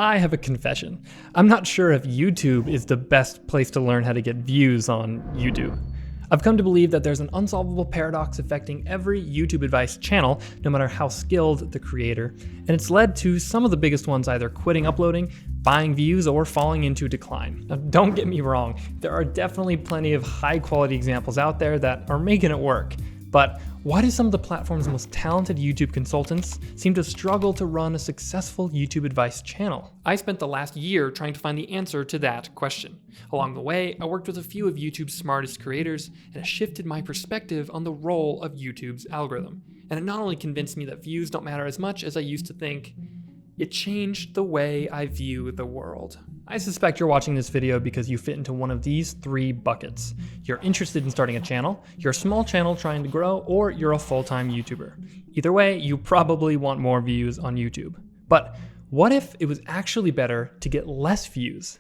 I have a confession. I'm not sure if YouTube is the best place to learn how to get views on YouTube. I've come to believe that there's an unsolvable paradox affecting every YouTube advice channel, no matter how skilled the creator, and it's led to some of the biggest ones either quitting uploading, buying views, or falling into decline. Now, don't get me wrong, there are definitely plenty of high-quality examples out there that are making it work, but why do some of the platform's most talented YouTube consultants seem to struggle to run a successful YouTube advice channel? I spent the last year trying to find the answer to that question. Along the way, I worked with a few of YouTube's smartest creators, and it shifted my perspective on the role of YouTube's algorithm. And it not only convinced me that views don't matter as much as I used to think, it changed the way I view the world. I suspect you're watching this video because you fit into one of these three buckets. You're interested in starting a channel, you're a small channel trying to grow, or you're a full-time YouTuber. Either way, you probably want more views on YouTube. But what if it was actually better to get less views?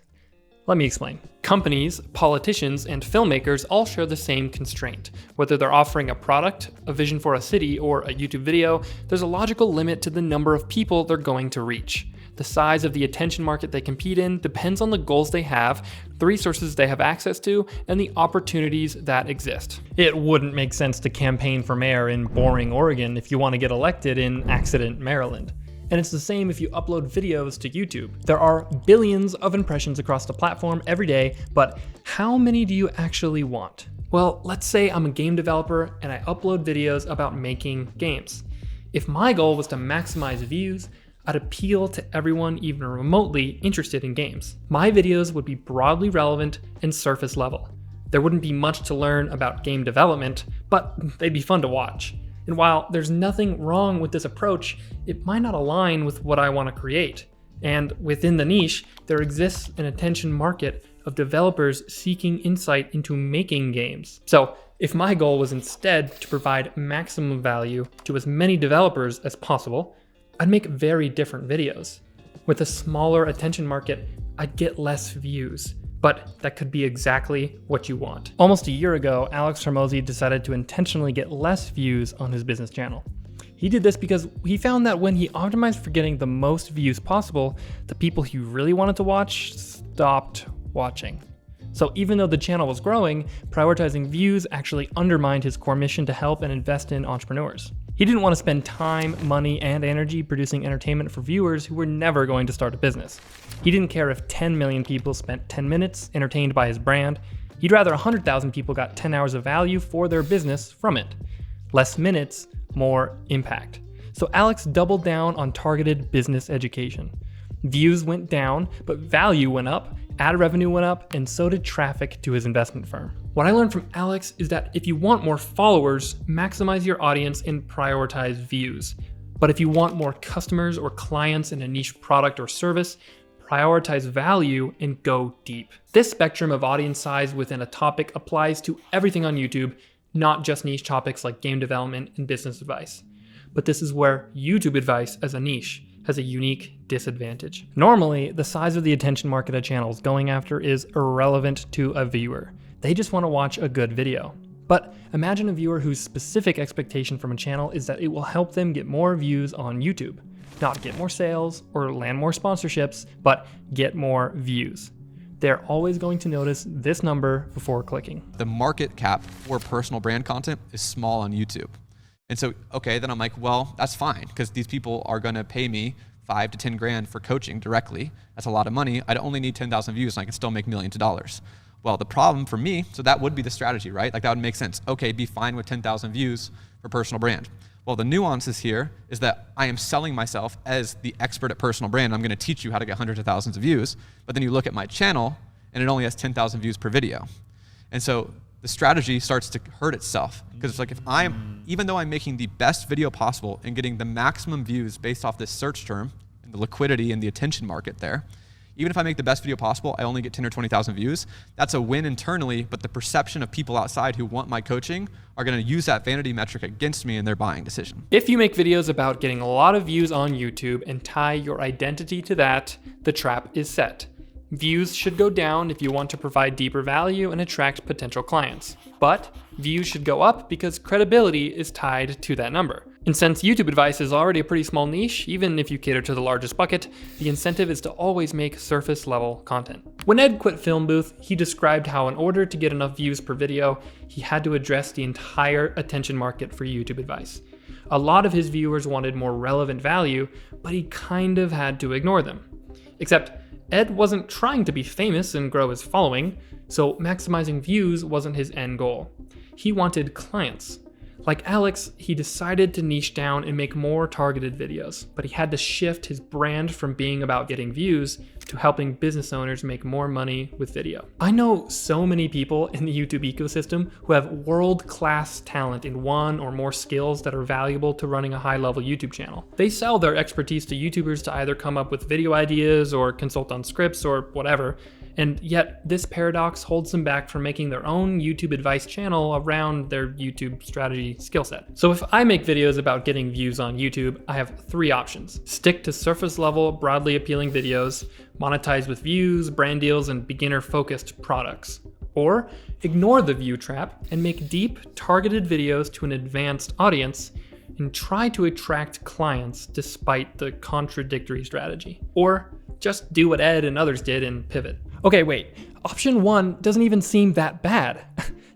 Let me explain. Companies, politicians, and filmmakers all share the same constraint. Whether they're offering a product, a vision for a city, or a YouTube video, there's a logical limit to the number of people they're going to reach. The size of the attention market they compete in depends on the goals they have, the resources they have access to, and the opportunities that exist. It wouldn't make sense to campaign for mayor in boring Oregon if you want to get elected in accident Maryland. And it's the same if you upload videos to YouTube. There are billions of impressions across the platform every day, but how many do you actually want? Well, let's say I'm a game developer and I upload videos about making games. If my goal was to maximize views, I'd appeal to everyone even remotely interested in games. My videos would be broadly relevant and surface level. There wouldn't be much to learn about game development, but they'd be fun to watch. And while there's nothing wrong with this approach, it might not align with what I want to create. And within the niche, there exists an attention market of developers seeking insight into making games. So if my goal was instead to provide maximum value to as many developers as possible, I'd make very different videos. With a smaller attention market, I'd get less views. But that could be exactly what you want. Almost a year ago, Alex Hormozi decided to intentionally get less views on his business channel. He did this because he found that when he optimized for getting the most views possible, the people he really wanted to watch stopped watching. So even though the channel was growing, prioritizing views actually undermined his core mission to help and invest in entrepreneurs. He didn't want to spend time, money, and energy producing entertainment for viewers who were never going to start a business. He didn't care if 10 million people spent 10 minutes entertained by his brand. He'd rather 100,000 people got 10 hours of value for their business from it. Less minutes, more impact. So Alex doubled down on targeted business education. Views went down, but value went up, ad revenue went up, and so did traffic to his investment firm. What I learned from Alex is that if you want more followers, maximize your audience and prioritize views. But if you want more customers or clients in a niche product or service, prioritize value and go deep. This spectrum of audience size within a topic applies to everything on YouTube, not just niche topics like game development and business advice. But this is where YouTube advice as a niche has a unique disadvantage. Normally, the size of the attention market a channel is going after is irrelevant to a viewer. They just want to watch a good video. But imagine a viewer whose specific expectation from a channel is that it will help them get more views on YouTube. Not get more sales or land more sponsorships, but get more views. They're always going to notice this number before clicking. The market cap for personal brand content is small on YouTube. And so, okay, then I'm like, well, that's fine, because these people are gonna pay me 5 to 10 grand for coaching directly. That's a lot of money. I'd only need 10,000 views and I can still make millions of dollars. Well, the problem for me, so that would be the strategy, right? Like that would make sense. Okay, be fine with 10,000 views for personal brand. Well, the nuances here is that I am selling myself as the expert at personal brand. I'm gonna teach you how to get hundreds of thousands of views, but then you look at my channel and it only has 10,000 views per video. And so the strategy starts to hurt itself, because it's like, if even though I'm making the best video possible and getting the maximum views based off this search term and the liquidity and the attention market there, even if I make the best video possible, I only get 10 or 20,000 views. That's a win internally, but the perception of people outside who want my coaching are gonna use that vanity metric against me in their buying decision. If you make videos about getting a lot of views on YouTube and tie your identity to that, the trap is set. Views should go down if you want to provide deeper value and attract potential clients. But views should go up because credibility is tied to that number. And since YouTube advice is already a pretty small niche, even if you cater to the largest bucket, the incentive is to always make surface level content. When Ed quit Film Booth, he described how in order to get enough views per video, he had to address the entire attention market for YouTube advice. A lot of his viewers wanted more relevant value, but he kind of had to ignore them. Except Ed wasn't trying to be famous and grow his following, so maximizing views wasn't his end goal. He wanted clients. Like Alex, he decided to niche down and make more targeted videos, but he had to shift his brand from being about getting views to helping business owners make more money with video. I know so many people in the YouTube ecosystem who have world-class talent in one or more skills that are valuable to running a high-level YouTube channel. They sell their expertise to YouTubers to either come up with video ideas or consult on scripts or whatever, and yet this paradox holds them back from making their own YouTube advice channel around their YouTube strategy skill set. So if I make videos about getting views on YouTube, I have 3 options. Stick to surface level, broadly appealing videos, monetize with views, brand deals, and beginner focused products. Or ignore the view trap and make deep, targeted videos to an advanced audience and try to attract clients despite the contradictory strategy. Or just do what Ed and others did and pivot. Okay, wait, option 1 doesn't even seem that bad.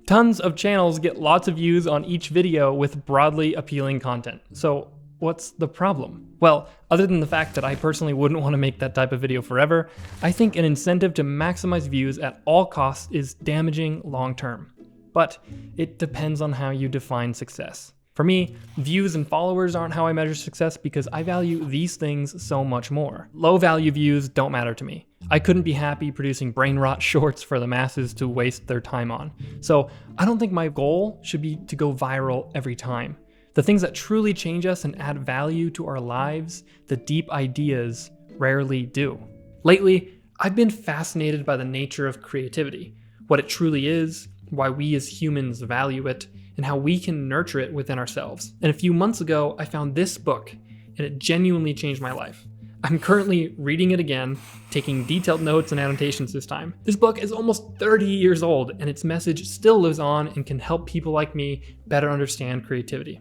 Tons of channels get lots of views on each video with broadly appealing content. So what's the problem? Well, other than the fact that I personally wouldn't want to make that type of video forever, I think an incentive to maximize views at all costs is damaging long term. But it depends on how you define success. For me, views and followers aren't how I measure success because I value these things so much more. Low value views don't matter to me. I couldn't be happy producing brain rot shorts for the masses to waste their time on. So I don't think my goal should be to go viral every time. The things that truly change us and add value to our lives, the deep ideas, rarely do. Lately, I've been fascinated by the nature of creativity, what it truly is, why we as humans value it, and how we can nurture it within ourselves. And a few months ago, I found this book, and it genuinely changed my life. I'm currently reading it again, taking detailed notes and annotations this time. This book is almost 30 years old, and its message still lives on and can help people like me better understand creativity.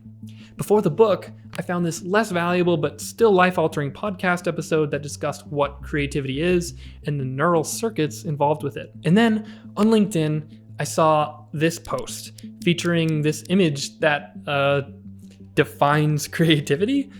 Before the book, I found this less valuable but still life-altering podcast episode that discussed what creativity is and the neural circuits involved with it. And then on LinkedIn, I saw this post featuring this image that defines creativity.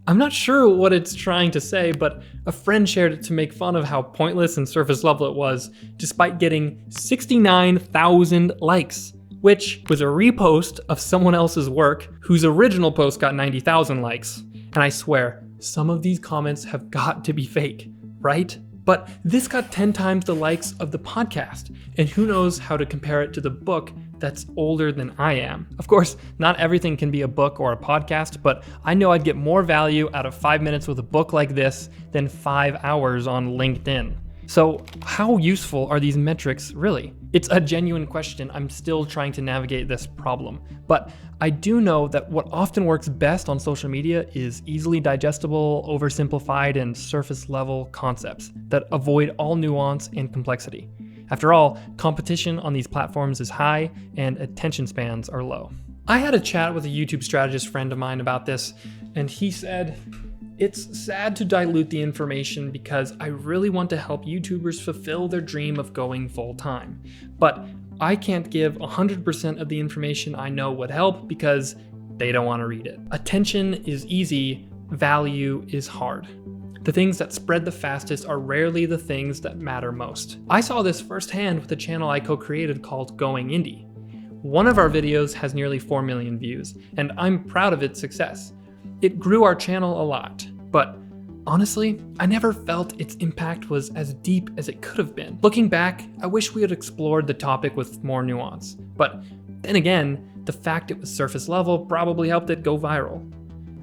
I'm not sure what it's trying to say, but a friend shared it to make fun of how pointless and surface level it was, despite getting 69,000 likes, which was a repost of someone else's work whose original post got 90,000 likes. And I swear, some of these comments have got to be fake, right? But this got 10 times the likes of the podcast, and who knows how to compare it to the book that's older than I am. Of course, not everything can be a book or a podcast, but I know I'd get more value out of 5 minutes with a book like this than 5 hours on LinkedIn. So how useful are these metrics really? It's a genuine question. I'm still trying to navigate this problem. But I do know that what often works best on social media is easily digestible, oversimplified, and surface level concepts that avoid all nuance and complexity. After all, competition on these platforms is high and attention spans are low. I had a chat with a YouTube strategist friend of mine about this, and he said, "It's sad to dilute the information because I really want to help YouTubers fulfill their dream of going full time. But I can't give 100% of the information I know would help because they don't want to read it. Attention is easy, value is hard. The things that spread the fastest are rarely the things that matter most." I saw this firsthand with a channel I co-created called Going Indie. One of our videos has nearly 4 million views, and I'm proud of its success. It grew our channel a lot, but honestly, I never felt its impact was as deep as it could have been. Looking back, I wish we had explored the topic with more nuance. But then again, the fact it was surface level probably helped it go viral.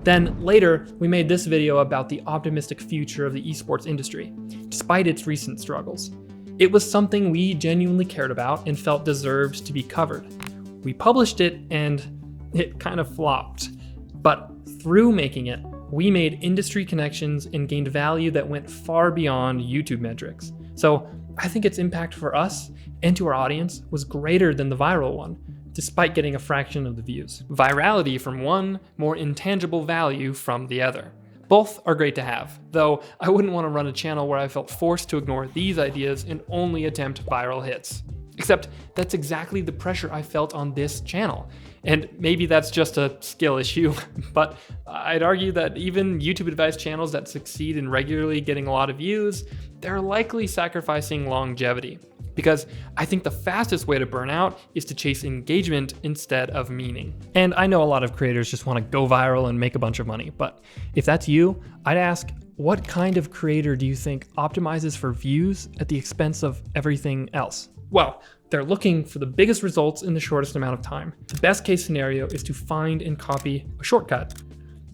Then later, we made this video about the optimistic future of the esports industry, despite its recent struggles. It was something we genuinely cared about and felt deserved to be covered. We published it and it kind of flopped. But through making it, we made industry connections and gained value that went far beyond YouTube metrics. So I think its impact for us and to our audience was greater than the viral one, despite getting a fraction of the views. Virality from one, more intangible value from the other. Both are great to have, though I wouldn't want to run a channel where I felt forced to ignore these ideas and only attempt viral hits. Except that's exactly the pressure I felt on this channel. And maybe that's just a skill issue, but I'd argue that even YouTube advice channels that succeed in regularly getting a lot of views, they're likely sacrificing longevity. Because I think the fastest way to burn out is to chase engagement instead of meaning. And I know a lot of creators just want to go viral and make a bunch of money, but if that's you, I'd ask, what kind of creator do you think optimizes for views at the expense of everything else? Well, they're looking for the biggest results in the shortest amount of time. The best case scenario is to find and copy a shortcut.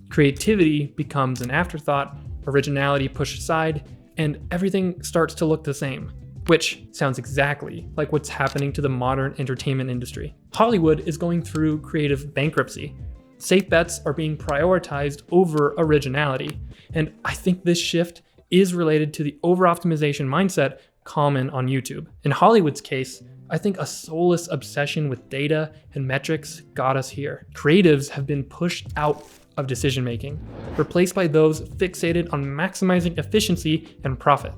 Creativity becomes an afterthought, originality pushed aside, and everything starts to look the same. Which sounds exactly like what's happening to the modern entertainment industry. Hollywood is going through creative bankruptcy. Safe bets are being prioritized over originality. And I think this shift is related to the over-optimization mindset common on YouTube. In Hollywood's case, I think a soulless obsession with data and metrics got us here. Creatives have been pushed out of decision-making, replaced by those fixated on maximizing efficiency and profit.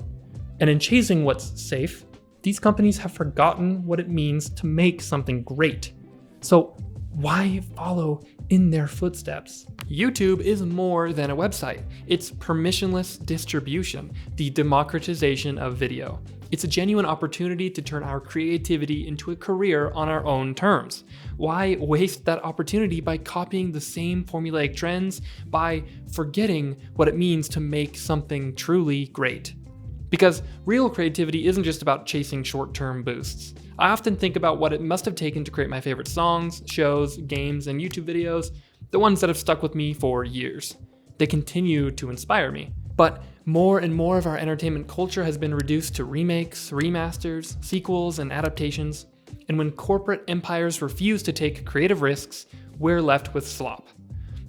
And in chasing what's safe, these companies have forgotten what it means to make something great. So why follow in their footsteps? YouTube is more than a website. It's permissionless distribution, the democratization of video. It's a genuine opportunity to turn our creativity into a career on our own terms. Why waste that opportunity by copying the same formulaic trends, by forgetting what it means to make something truly great? Because real creativity isn't just about chasing short-term boosts. I often think about what it must have taken to create my favorite songs, shows, games, and YouTube videos, the ones that have stuck with me for years. They continue to inspire me. But more and more of our entertainment culture has been reduced to remakes, remasters, sequels, and adaptations. And when corporate empires refuse to take creative risks, we're left with slop.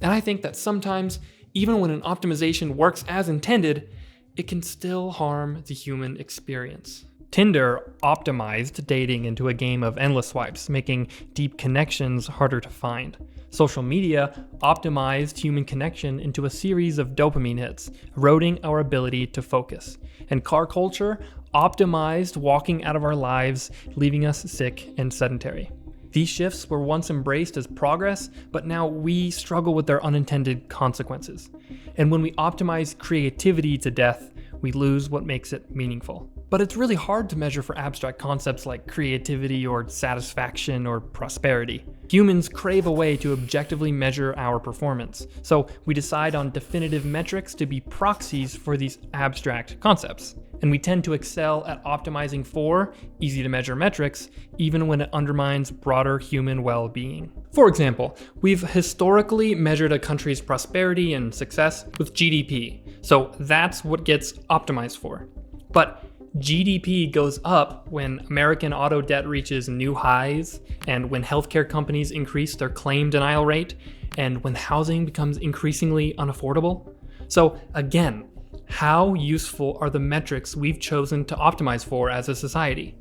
And I think that sometimes, even when an optimization works as intended, it can still harm the human experience. Tinder optimized dating into a game of endless swipes, making deep connections harder to find. Social media optimized human connection into a series of dopamine hits, eroding our ability to focus. And car culture optimized walking out of our lives, leaving us sick and sedentary. These shifts were once embraced as progress, but now we struggle with their unintended consequences. And when we optimize creativity to death, we lose what makes it meaningful. But it's really hard to measure for abstract concepts like creativity or satisfaction or prosperity. Humans crave a way to objectively measure our performance, so we decide on definitive metrics to be proxies for these abstract concepts. And we tend to excel at optimizing for easy-to-measure metrics, even when it undermines broader human well-being. For example, we've historically measured a country's prosperity and success with GDP, so that's what gets optimized for. But GDP goes up when American auto debt reaches new highs, and when healthcare companies increase their claim denial rate, and when housing becomes increasingly unaffordable. So again, how useful are the metrics we've chosen to optimize for as a society?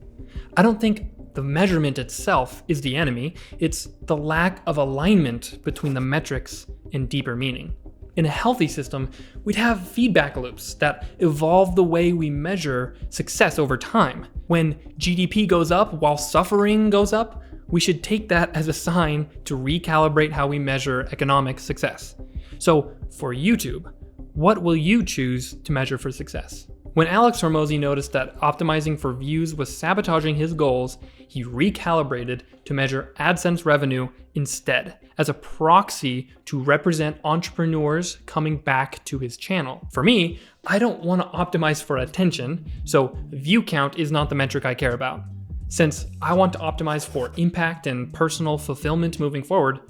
I don't think the measurement itself is the enemy, it's the lack of alignment between the metrics and deeper meaning. In a healthy system, we'd have feedback loops that evolve the way we measure success over time. When GDP goes up while suffering goes up, we should take that as a sign to recalibrate how we measure economic success. So for YouTube, what will you choose to measure for success? When Alex Hormozi noticed that optimizing for views was sabotaging his goals, he recalibrated to measure AdSense revenue instead, as a proxy to represent entrepreneurs coming back to his channel. For me, I don't want to optimize for attention, so view count is not the metric I care about. Since I want to optimize for impact and personal fulfillment moving forward,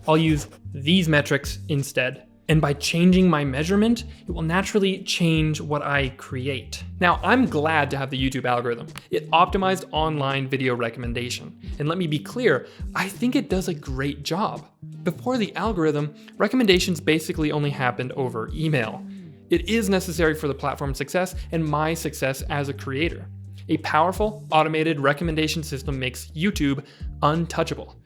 I'll use these metrics instead. And by changing my measurement, it will naturally change what I create. Now, I'm glad to have the YouTube algorithm. It optimized online video recommendation. And let me be clear, I think it does a great job. Before the algorithm, recommendations basically only happened over email. It is necessary for the platform's success and my success as a creator. A powerful, automated recommendation system makes YouTube untouchable.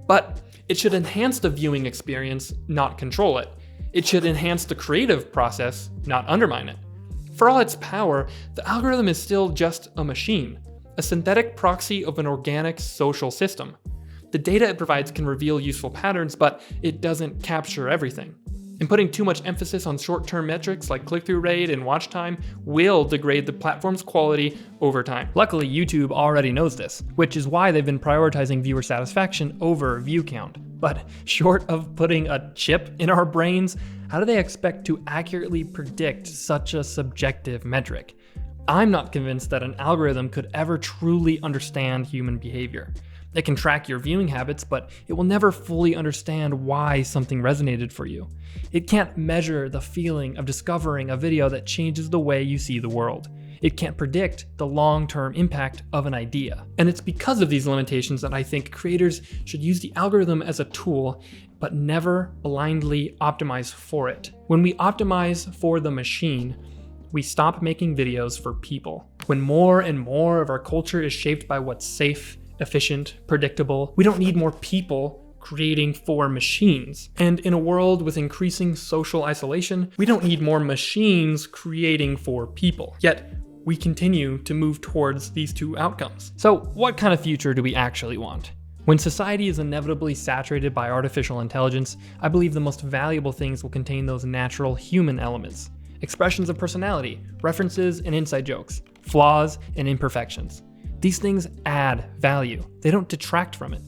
But it should enhance the viewing experience, not control it. It should enhance the creative process, not undermine it. For all its power, the algorithm is still just a machine, a synthetic proxy of an organic social system. The data it provides can reveal useful patterns, but it doesn't capture everything. And putting too much emphasis on short-term metrics like click-through rate and watch time will degrade the platform's quality over time. Luckily, YouTube already knows this, which is why they've been prioritizing viewer satisfaction over view count. But short of putting a chip in our brains, how do they expect to accurately predict such a subjective metric? I'm not convinced that an algorithm could ever truly understand human behavior. It can track your viewing habits, but it will never fully understand why something resonated for you. It can't measure the feeling of discovering a video that changes the way you see the world. It can't predict the long-term impact of an idea. And it's because of these limitations that I think creators should use the algorithm as a tool, but never blindly optimize for it. When we optimize for the machine, we stop making videos for people. When more and more of our culture is shaped by what's safe, efficient, predictable, we don't need more people creating for machines. And in a world with increasing social isolation, we don't need more machines creating for people. Yet, we continue to move towards these two outcomes. So what kind of future do we actually want? When society is inevitably saturated by artificial intelligence, I believe the most valuable things will contain those natural human elements. Expressions of personality, references and inside jokes, flaws and imperfections. These things add value. They don't detract from it.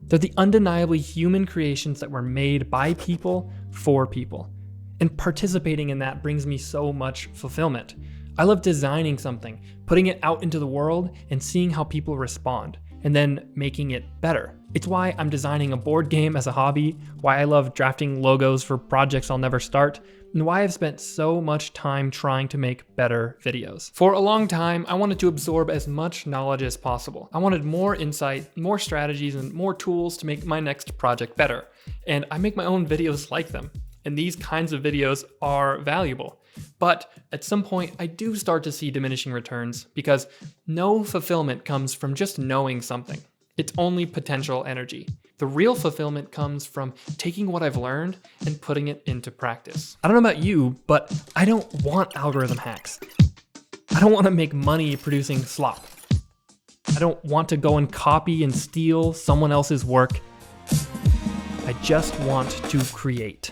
They're the undeniably human creations that were made by people for people. And participating in that brings me so much fulfillment. I love designing something, putting it out into the world and seeing how people respond, and then making it better. It's why I'm designing a board game as a hobby, why I love drafting logos for projects I'll never start, and why I've spent so much time trying to make better videos. For a long time, I wanted to absorb as much knowledge as possible. I wanted more insight, more strategies, and more tools to make my next project better. And I make my own videos like them. And these kinds of videos are valuable. But at some point, I do start to see diminishing returns because no fulfillment comes from just knowing something. It's only potential energy. The real fulfillment comes from taking what I've learned and putting it into practice. I don't know about you, but I don't want algorithm hacks. I don't want to make money producing slop. I don't want to go and copy and steal someone else's work. I just want to create.